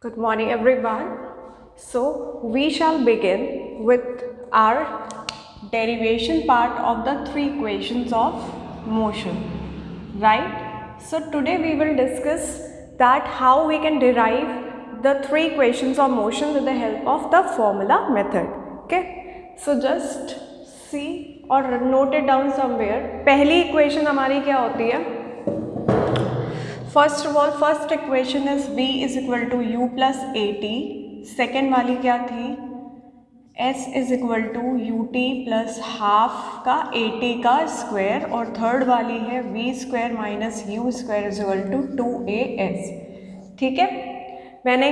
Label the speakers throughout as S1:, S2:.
S1: Good morning everyone. So we shall begin with our derivation part of the three equations of motion, right? So today we will discuss that how we can derive the three equations of motion with the help of the formula method. Okay, so just see or note it down somewhere. पहली equation हमारी क्या होती है? First of all first equation is v is equal to u plus a t. Second वाली क्या थी? s is equal to u t plus half का a t का स्क्वायर. और थर्ड वाली है v square minus u square is equal to 2as. ठीक है, मैंने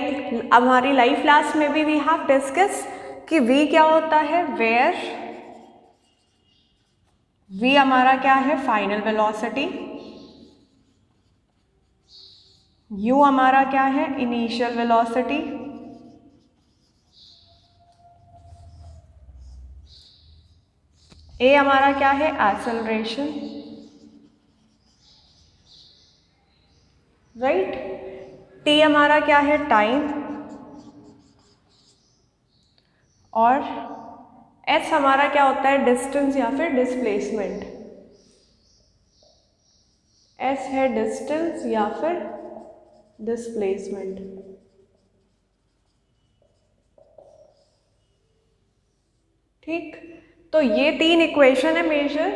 S1: हमारी लाइव क्लास में भी वी हैव डिस्कस कि v क्या होता है, वेयर v हमारा क्या है, फाइनल वेलोसिटी. u हमारा क्या है, इनिशियल वेलोसिटी. a हमारा क्या है, एक्सेलरेशन. राइट. t हमारा क्या है, टाइम. और s हमारा क्या होता है, डिस्टेंस या फिर डिस्प्लेसमेंट. s है डिस्टेंस या फिर डिस्प्लेसमेंट. ठीक, तो ये तीन इक्वेशन है major.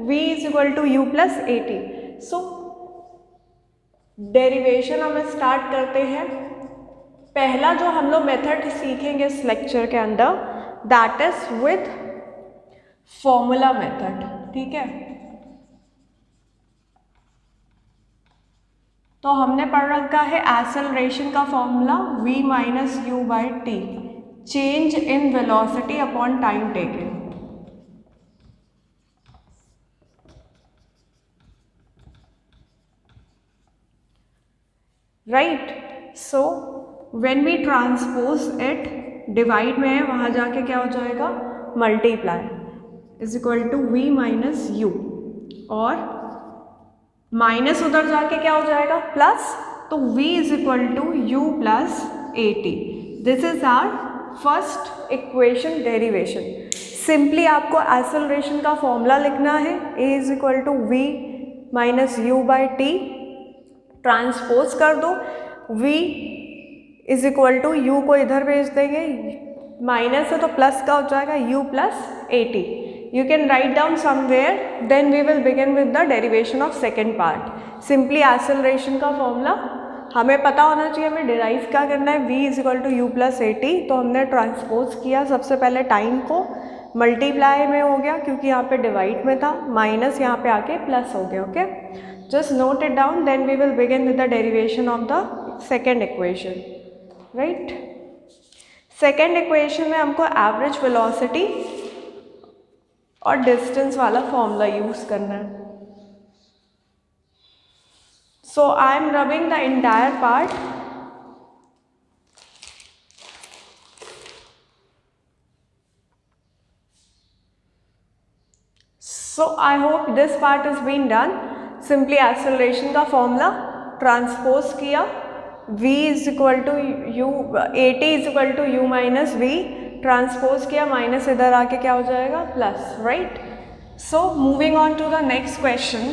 S1: v is equal to u plus a t. So derivation हम स्टार्ट करते हैं. पहला जो हम लोग मेथड सीखेंगे इस लेक्चर के अंदर, that is with formula method. ठीक है, तो हमने पढ़ रखा है एक्सेलरेशन का formula v minus u by t, change in velocity upon time taken. Right. So when we transpose it, divide में है, वहां जाके क्या हो जाएगा, multiply is equal to v minus u. और माइनस उधर जाके क्या हो जाएगा, प्लस. तो v is equal to u plus a t. This is our first equation derivation. Simply आपको एक्सेलरेशन का फॉर्मूला लिखना है, a is equal to v minus u by t. Transpose कर दो, v is equal to u को इधर भेज देंगे, माइनस है तो प्लस का हो जाएगा u plus a T. You can write down somewhere, then we will begin with the derivation of second part. Simply acceleration का फॉर्मूला हमें पता होना चाहिए, हमें डिराइव क्या करना है. v is equal to u plus a t. तो हमने ट्रांसपोज किया सबसे पहले टाइम को, मल्टीप्लाई में हो गया क्योंकि यहाँ पे डिवाइड में था, माइनस यहाँ पे आके प्लस हो गया. Okay, just note it down, then we will begin with the derivation of the second equation. Right. Second equation में हमको एवरेज वेलोसिटी और डिस्टेंस वाला फॉर्मूला यूज करना है. So I am rubbing the entire part. So I hope this part is been done. Simply acceleration का formula transpose किया, v is equal to u, A T is equal to u minus v. Transpose किया, minus इधर आके क्या हो जाएगा, plus. Right. So moving on to the next question,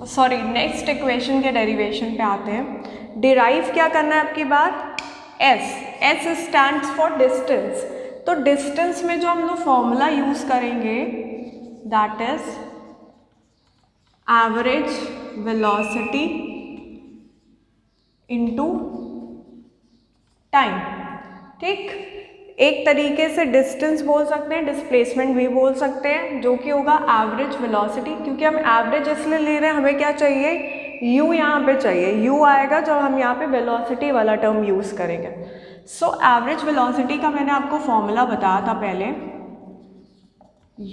S1: sorry next equation के derivation पे आते हैं. डिराइव क्या करना है आपकी बात, s स्टैंड्स फॉर डिस्टेंस. तो डिस्टेंस में जो हम लोग फॉर्मूला यूज करेंगे, that is average velocity into time. ठीक, एक तरीके से डिस्टेंस बोल सकते हैं, डिस्प्लेसमेंट भी बोल सकते हैं, जो कि होगा एवरेज वेलोसिटी. क्योंकि हम एवरेज इसलिए ले रहे हैं, हमें क्या चाहिए, u यहाँ पे चाहिए. u आएगा जब हम यहाँ पे वेलोसिटी वाला टर्म यूज करेंगे. सो एवरेज वेलोसिटी का मैंने आपको फॉर्मूला बताया था पहले,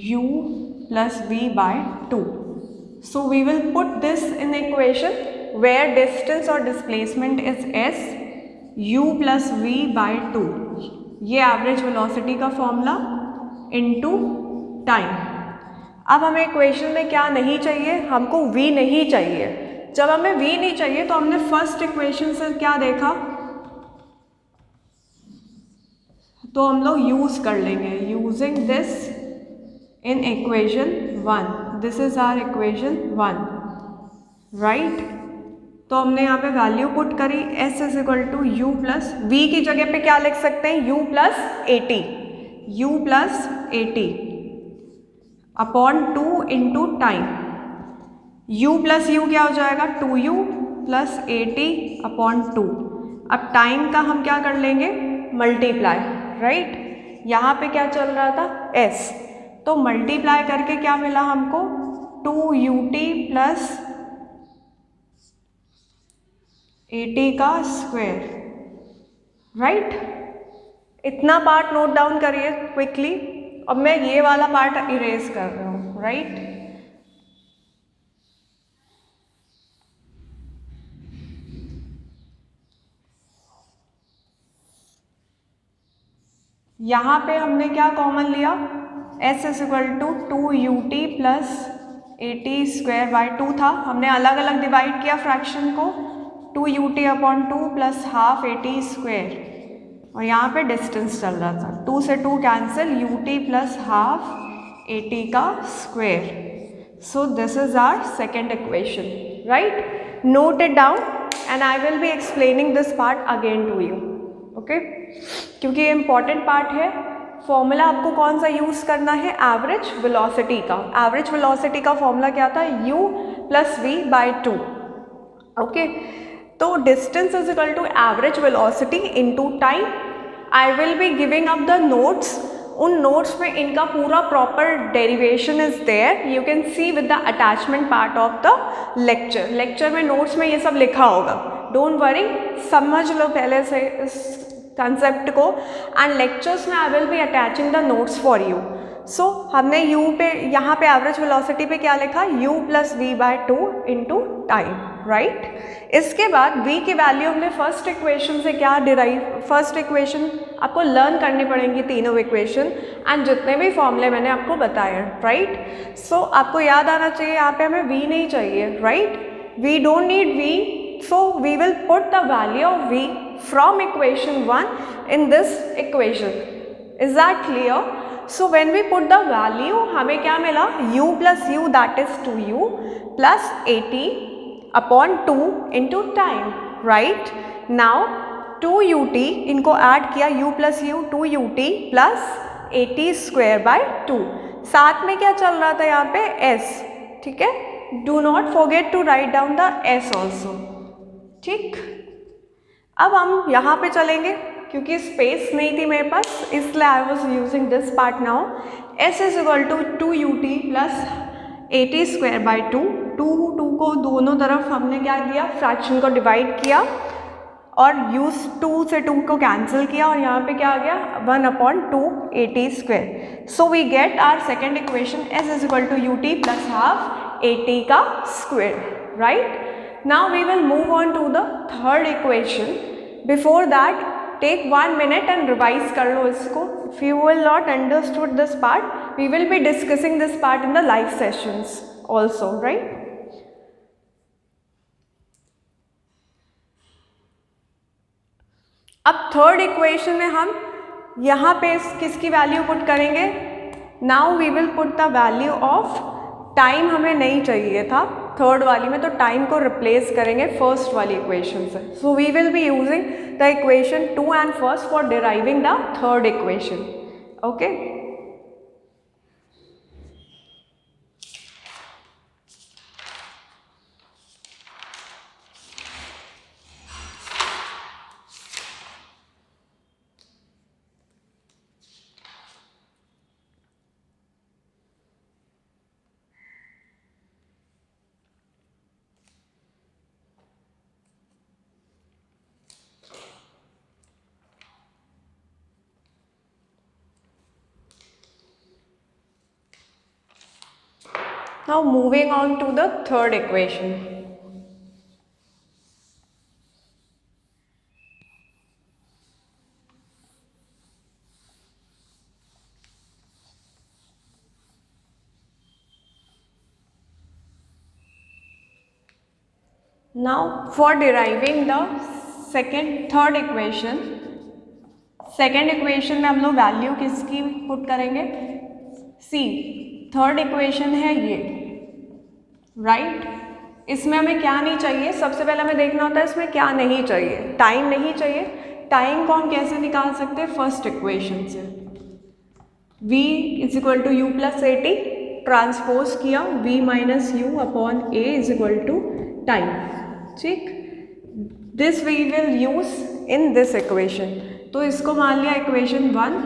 S1: u plus v by two. So we will put this in equation where distance और displacement is s, u plus v by two. ये एवरेज वेलोसिटी का फॉर्मूला इनटू टाइम. अब हमें इक्वेशन में क्या नहीं चाहिए, हमको v नहीं चाहिए. जब हमें v नहीं चाहिए तो हमने फर्स्ट इक्वेशन से क्या देखा, तो हम लोग यूज़ कर लेंगे using this in equation 1. This is our equation 1, right. तो हमने यहाँ पे वैल्यू पुट करी s is equal to u plus v की जगह पे क्या लिख सकते हैं u plus a t upon 2 into time. u plus u क्या हो जाएगा 2u plus a t upon 2. अब टाइम का हम क्या कर लेंगे मल्टीप्लाई, राइट. यहाँ पे क्या चल रहा था s, तो मल्टीप्लाई करके क्या मिला हमको 2ut प्लस ए टी का स्क्वायर, राइट. इतना पार्ट नोट डाउन करिए क्विकली. अब मैं ये वाला पार्ट इरेज कर रहा हूँ, राइट. यहाँ पे हमने क्या कॉमन लिया s is equal to 2ut plus a t square by 2 था. हमने अलग अलग डिवाइड किया फ्रैक्शन को 2ut upon 2 plus half a t square, और यहाँ पे डिस्टेंस चल रहा था 2 से 2 cancel ut plus half a t का square. So this is our second equation, right. Note it down and I will be explaining this part again to you, okay. क्योंकि ये इंपॉर्टेंट पार्ट है. Formula आपको कौन सा use करना है average velocity का. एवरेज वेलोसिटी का फॉर्मूला क्या था u plus v by 2, okay. तो distance is equal to average velocity into time. I will be giving up the notes. उन नोट्स में इनका पूरा proper derivation is there. You can see with the attachment part of the lecture. Lecture में notes में ये सब लिखा होगा. डोंट वरी, समझ लो पहले से इस कंसेप्ट को. एंड लेक्चर्स में I will be attaching the notes for you. सो हमने u पे यहाँ पे एवरेज वेलोसिटी पे क्या लिखा u plus v by 2 into time, right. इसके बाद v की वैल्यू हमने फर्स्ट इक्वेशन से क्या डिराइव. फर्स्ट इक्वेशन आपको लर्न करनी पड़ेंगी तीनों इक्वेशन एंड जितने भी फॉर्मूले मैंने आपको बताए, राइट. सो आपको याद आना चाहिए यहाँ पे हमें v नहीं चाहिए, right. We don't need v. So we will put the value of v from equation 1 in this equation. Is that clear? So when we put the value, हमें क्या मिला u plus u, that is 2u plus 80 upon 2 into time, right. Now 2ut इनको add किया u plus u 2ut plus 80 square by 2. साथ में क्या चल रहा था यहाँ पे s, ठीक है. Do not forget to write down the s also, ठीक. अब हम यहाँ पे चलेंगे क्योंकि स्पेस नहीं थी मेरे पास, इसलिए I was using this part now. s is equal to 2ut plus 80 square by 2. 2 को दोनों तरफ हमने क्या किया फ्रैक्शन को डिवाइड किया और यूज 2 से 2 को कैंसिल किया और यहाँ पे क्या आ गया 1 upon 2 80 square. So we get our second equation s is equal to ut plus half 80 का square, right. Now we will move on to the third equation. Before that, take 1 minute and revise कर लो इसको. If you will not understood this part, we will be discussing this part in the live sessions also, right? अब third equation में हम यहाँ पे किसकी value put करेंगे. Now we will put the value of time. हमें नहीं चाहिए था थर्ड वाली में, तो टाइम को रिप्लेस करेंगे फर्स्ट वाली इक्वेशन से. So we will be using the equation 2 and first for deriving the third equation, okay. Now moving on to the third equation. Now for deriving the third equation, second equation में हम लोग value किसकी put करेंगे, सी। Third equation है ये, right. इसमें हमें क्या नहीं चाहिए, सबसे पहले हमें देखना होता है इसमें क्या नहीं चाहिए, टाइम नहीं चाहिए। टाइम को हम कैसे निकाल सकते हैं, फर्स्ट इक्वेशन से, v is equal to u plus a t, transpose किया v minus u upon a is equal to time, ठीक। This we will use in this equation. तो इसको मान लिया equation 1,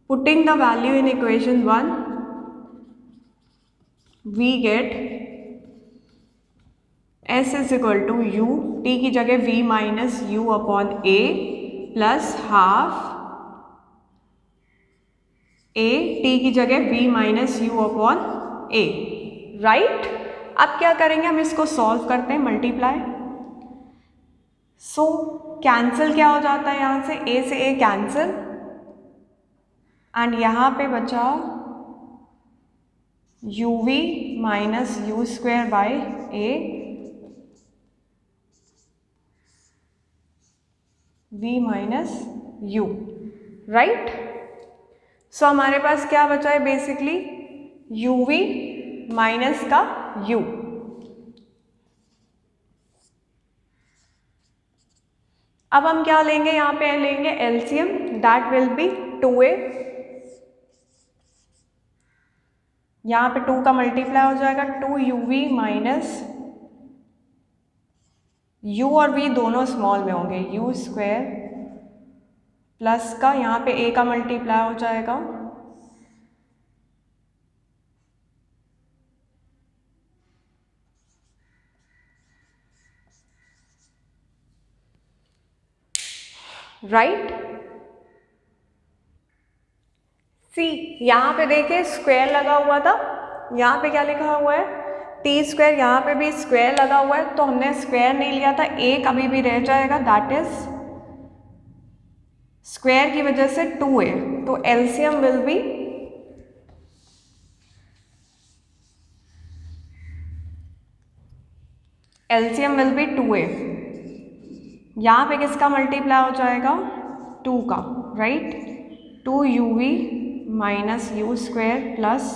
S1: putting the value in equation 1 we get s is equal to u, t की जगह v minus u upon a plus half a, t की जगह v minus u upon a, right. अब क्या करेंगे, हम इसको सॉल्व करते हैं, मल्टीप्लाई। सो कैंसिल क्या हो जाता है, यहाँ से a से a कैंसिल, एंड यहाँ पे बचा uv minus u square by a, v minus u, right. So हमारे पास क्या बचा है, बेसिकली uv माइनस का u। अब हम क्या लेंगे, यहाँ पे लेंगे LCM, that will be 2a, यहाँ पे 2 का मल्टीप्लाई हो जाएगा, 2uv माइनस u और v दोनों स्मॉल में होंगे, u स्क्वायर प्लस का यहाँ पे a का मल्टीप्लाई हो जाएगा, राइट। सी यहाँ पे देखे स्क्वायर लगा हुआ था, यहाँ पे क्या लिखा हुआ है, टी स्क्वायर, यहाँ पे भी स्क्वायर लगा हुआ है, तो हमने स्क्वायर नहीं लिया था, एक अभी भी रह जाएगा, दैट इज स्क्वायर की वजह से 2a, तो LCM will be LCM will be 2a। यहाँ पे किसका मल्टीप्लाई हो जाएगा, 2 का, right. 2uv minus u square plus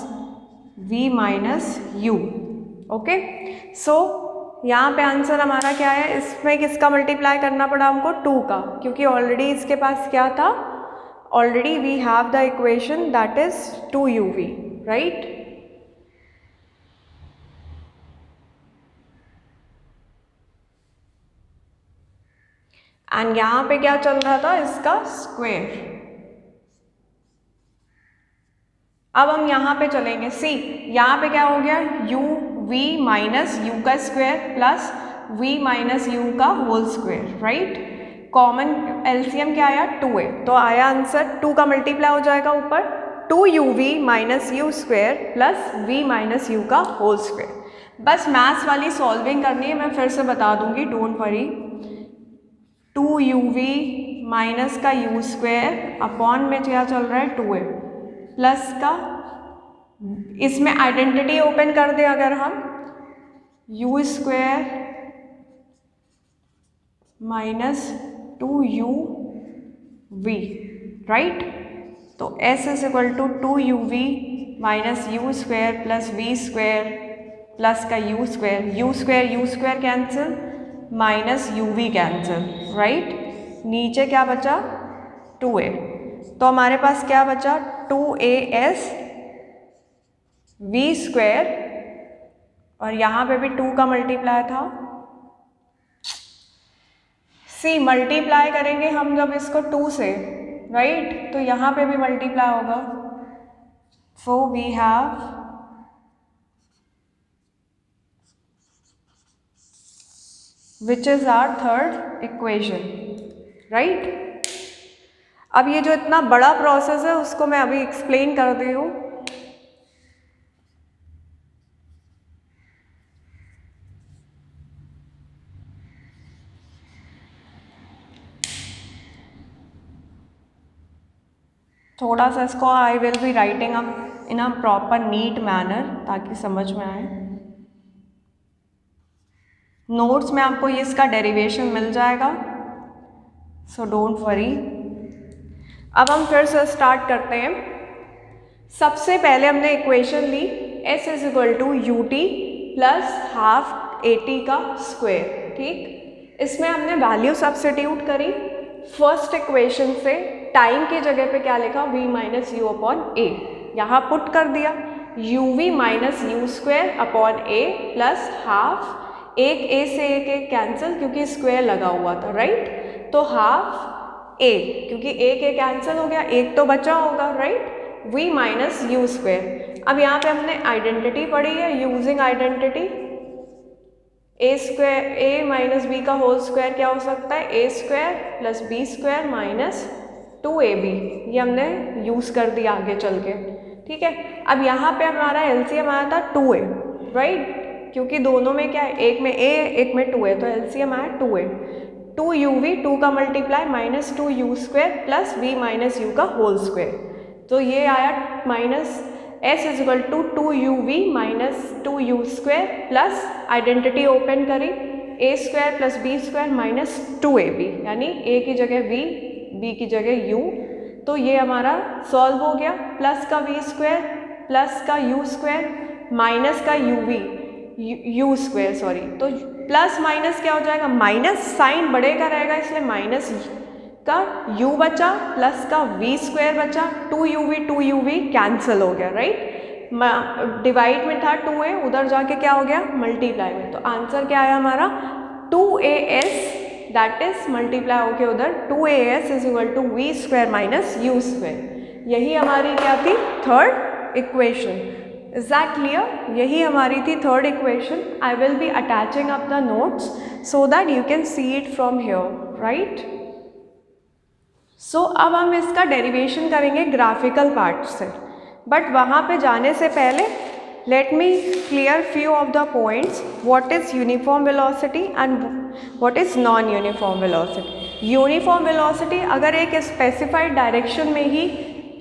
S1: v minus u, okay. So यहाँ पे आंसर हमारा क्या है, इसमें किसका मल्टीप्लाई करना पड़ा हमको, 2 का, क्योंकि ऑलरेडी इसके पास क्या था, already we have the equation that is 2uv, right. And यहाँ पे क्या चल रहा था, इसका स्क्वायर। अब हम यहाँ पे चलेंगे, सी यहाँ पे क्या हो गया, u v माइनस यू का square plus v minus u का whole square, right. Common LCM क्या आया, 2a, तो आया आंसर 2 का मल्टीप्लाई हो जाएगा ऊपर, 2uv minus u square plus v minus u का होल स्क्वायर। बस मैथ्स वाली सॉल्विंग करनी है, मैं फिर से बता दूंगी, डोंट वरी। 2uv माइनस का यू स्क्वायर अपॉन में क्या चल रहा है, 2a प्लस का, इसमें आइडेंटिटी ओपन कर दे अगर हम, u square minus 2uv, right. तो s is equal to 2uv minus u square plus v square plus का u square cancel, minus uv cancel, right. नीचे क्या बचा, 2a, तो हमारे पास क्या बचा, 2as v स्क्वायर, और यहाँ पे भी 2 का मल्टीप्लाई था। सी मल्टीप्लाई करेंगे हम जब इसको 2 से, राइट, तो यहाँ पे भी मल्टीप्लाई होगा, so we have which is our third equation, right. अब ये जो इतना बड़ा प्रोसेस है उसको मैं अभी एक्सप्लेन कर दी हूँ। थोड़ा सा इसको I will be writing up in a proper neat manner ताकि समझ में आए। नोट्स में आपको ये इसका डेरिवेशन मिल जाएगा, सो डोंट वरी। अब हम फिर से स्टार्ट करते हैं। सबसे पहले हमने इक्वेशन ली s is equal to u t plus half a t का स्क्वायर, ठीक। इसमें हमने वैल्यू सब्स्टिट्यूट करी। फर्स्ट इक्वेशन से टाइम की जगह पे क्या लिखा, v minus u upon a, यहाँ पुट कर दिया u v minus u square upon a plus half, एक ए से एक कैंसिल क्योंकि स्क्वायर लगा हुआ था, राइट। तो हाफ ए, क्योंकि एक ए कैंसिल हो गया, एक तो बचा होगा, right, v minus u square. अब यहाँ पे हमने आइडेंटिटी पढ़ी है, using identity a square, a minus b का होल स्क्वायर क्या हो सकता है, a square plus b square minus 2ab, ये हमने यूज़ कर दिया आगे चल के, ठीक है। अब यहाँ पे हमारा एलसीएम आया था 2a, राइट, क्योंकि दोनों में क्या है, एक में a एक में 2 है, तो एलसीएम आया 2a, 2uv, 2 का multiply minus 2u square plus v minus u का होल स्क्वायर, तो ये आया minus s is equal to 2uv minus 2u square plus identity open करी a square plus b square minus 2ab, यानी a की जगह v, b की जगह u, तो ये हमारा सॉल्व हो गया। प्लस का v स्क्वायर प्लस का u स्क्वायर माइनस का u स्क्वायर, सॉरी, तो प्लस माइनस क्या हो जाएगा, माइनस, साइन बड़े का रहेगा इसलिए माइनस का u बचा प्लस का v स्क्वायर बचा, 2uv कैंसिल हो गया, राइट। डिवाइड में था 2a, उधर जाके क्या हो गया, मल्टीप्लाई में, तो आंसर क्या आया हमारा 2as, दैट इज मल्टीप्लाई होके उधर 2as is equal to v square minus u square. यही हमारी क्या थी, third equation. Is that clear? यही हमारी थी third equation. I will be attaching up the notes so that you can see it from here, right. So अब हम इसका डेरिवेशन करेंगे ग्राफिकल पार्ट से, बट वहाँ पे जाने से पहले let me clear few of the points, what is uniform velocity and what is non uniform velocity. Uniform velocity अगर एक स्पेसिफाइड डायरेक्शन में ही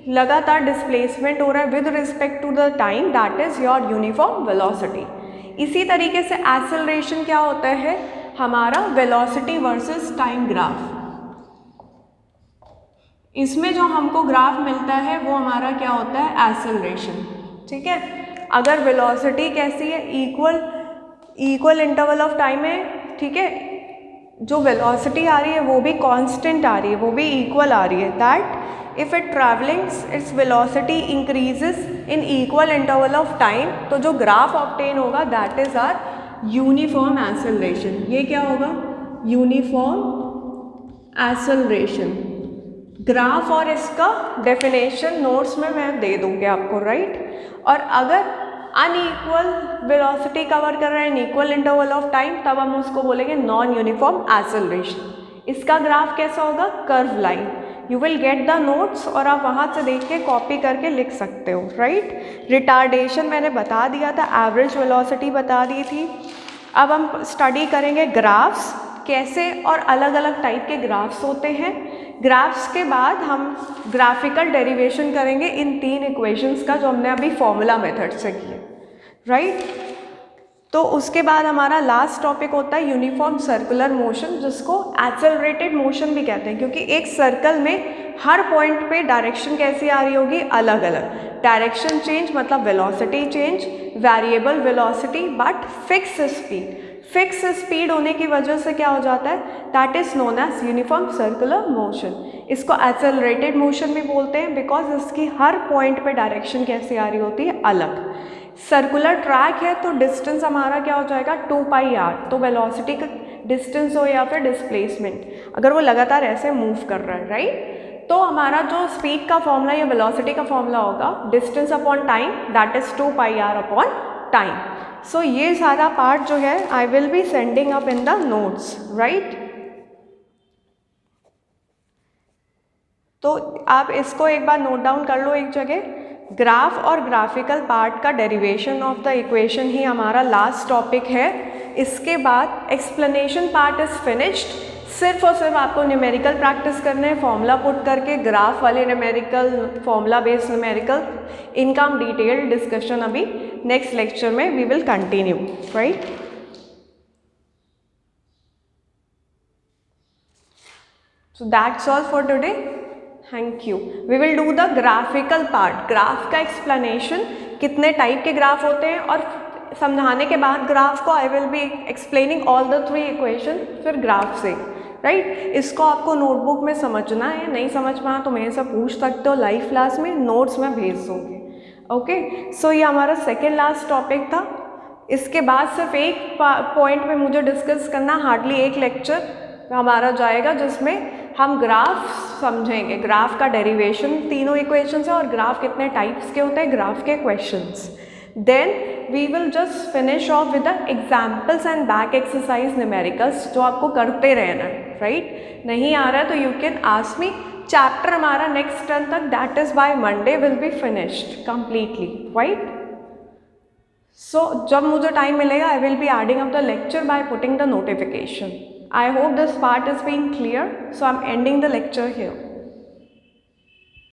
S1: लगातार डिस्प्लेसमेंट हो रहा है with respect to the time, that is your uniform velocity. इसी तरीके से एक्सेलरेशन क्या होता है, हमारा वेलोसिटी वर्सेस टाइम ग्राफ। इसमें जो हमको ग्राफ मिलता है वो हमारा क्या होता है, एक्सेलरेशन, ठीक है। अगर वेलोसिटी कैसी है, इक्वल इंटरवल ऑफ टाइम है, ठीक है, जो वेलोसिटी आ रही है वो भी कांस्टेंट आ रही है, वो भी इक्वल आ रही है, that if it travelling its velocity increases in equal interval of time, तो जो ग्राफ ऑब्टेन होगा that is our uniform acceleration. ये क्या होगा, यूनिफॉर्म एक्सेलरेशन। ग्राफ और इसका डेफिनेशन नोट्स में मैं दे दूंगी आपको, राइट। और अगर अनइक्वल वेलोसिटी कवर कर रहे हैं इन इक्वल इंटरवल ऑफ टाइम, तब हम उसको बोलेंगे नॉन यूनिफॉर्म एक्सेलरेशन। इसका ग्राफ कैसा होगा, curve line. You will get the notes और आप वहाँ से देख के कॉपी करके लिख सकते हो, राइट। रिटार्डेशन मैंने बता दिया था, एवरेज वेलोसिटी बता दी थी। अब हम स्टडी करेंगे ग्राफ्स, कैसे और अलग अलग टाइप के ग्राफ्स होते हैं। ग्राफ्स के बाद हम ग्राफिकल डेरिवेशन करेंगे इन 3 इक्वेशंस का, जो हमने अभी फॉर्मूला मेथड से किए, राइट। तो उसके बाद हमारा लास्ट टॉपिक होता है यूनिफॉर्म सर्कुलर मोशन, जिसको एक्सेलरेटेड मोशन भी कहते हैं, क्योंकि एक सर्कल में हर पॉइंट पे डायरेक्शन कैसी आ रही होगी, अलग अलग डायरेक्शन चेंज, मतलब velocity change, variable velocity but fix speed. Fix speed होने की वजह से क्या हो जाता है, that is known as uniform circular motion. इसको एक्सेलरेटेड मोशन भी बोलते हैं बिकॉज इसकी हर पॉइंट पे डायरेक्शन कैसी आ रही होती है, अलग। सर्कुलर ट्रैक है तो डिस्टेंस हमारा क्या हो जाएगा, 2πr। तो वेलोसिटी का डिस्टेंस हो या फिर डिस्प्लेसमेंट, अगर वो लगातार ऐसे मूव कर रहा है, राइट, तो हमारा जो स्पीड का फॉर्मूला या वेलोसिटी का फॉर्मूला होगा distance upon time, that is 2πr upon time. So ये सारा पार्ट जो है I will be sending up in the notes, right. तो आप इसको एक बार नोट डाउन कर लो एक जगह। ग्राफ और ग्राफिकल पार्ट का डेरिवेशन ऑफ द इक्वेशन ही हमारा लास्ट टॉपिक है। इसके बाद एक्सप्लेनेशन पार्ट इज फिनिश्ड। सिर्फ और सिर्फ आपको न्यूमेरिकल प्रैक्टिस करना है, फॉर्मूला पुट करके, ग्राफ वाले न्यूमेरिकल, फॉर्मूला बेस्ड न्यूमेरिकल, इनका हम डिटेल्ड डिस्कशन अभी नेक्स्ट लेक्चर में we will continue, right. So that's all for today. Thank you. We will do the graphical part, graph का explanation, कितने टाइप के graph होते हैं, और समझाने के बाद ग्राफ को I will be explaining all the 3 equation फिर ग्राफ से, राइट। इसको आपको नोटबुक में समझना है, नहीं समझ पाया तो मेरे से पूछ सकते हो लाइव क्लास में, नोट्स में भेज दूँगी। ओके, सो ये हमारा सेकेंड लास्ट टॉपिक था। इसके बाद सिर्फ एक पॉइंट पे मुझे डिस्कस करना, हार्डली एक लेक्चर हमारा जाएगा जिसमें हम ग्राफ समझेंगे, ग्राफ का डेरिवेशन, तीनों इक्वेशंस है और ग्राफ कितने टाइप्स के होते हैं, ग्राफ के questions. Then we will just finish off with the examples and back exercise numericals, जो आपको करते रहना है, राइट। नहीं आ रहा है तो you can ask me. Chapter हमारा नेक्स्ट टर्म तक, that is by Monday, will be finished completely, right. So जब मुझे टाइम मिलेगा I will be adding up the lecture by putting the notification. I hope this part is being clear, so I'm ending the lecture here.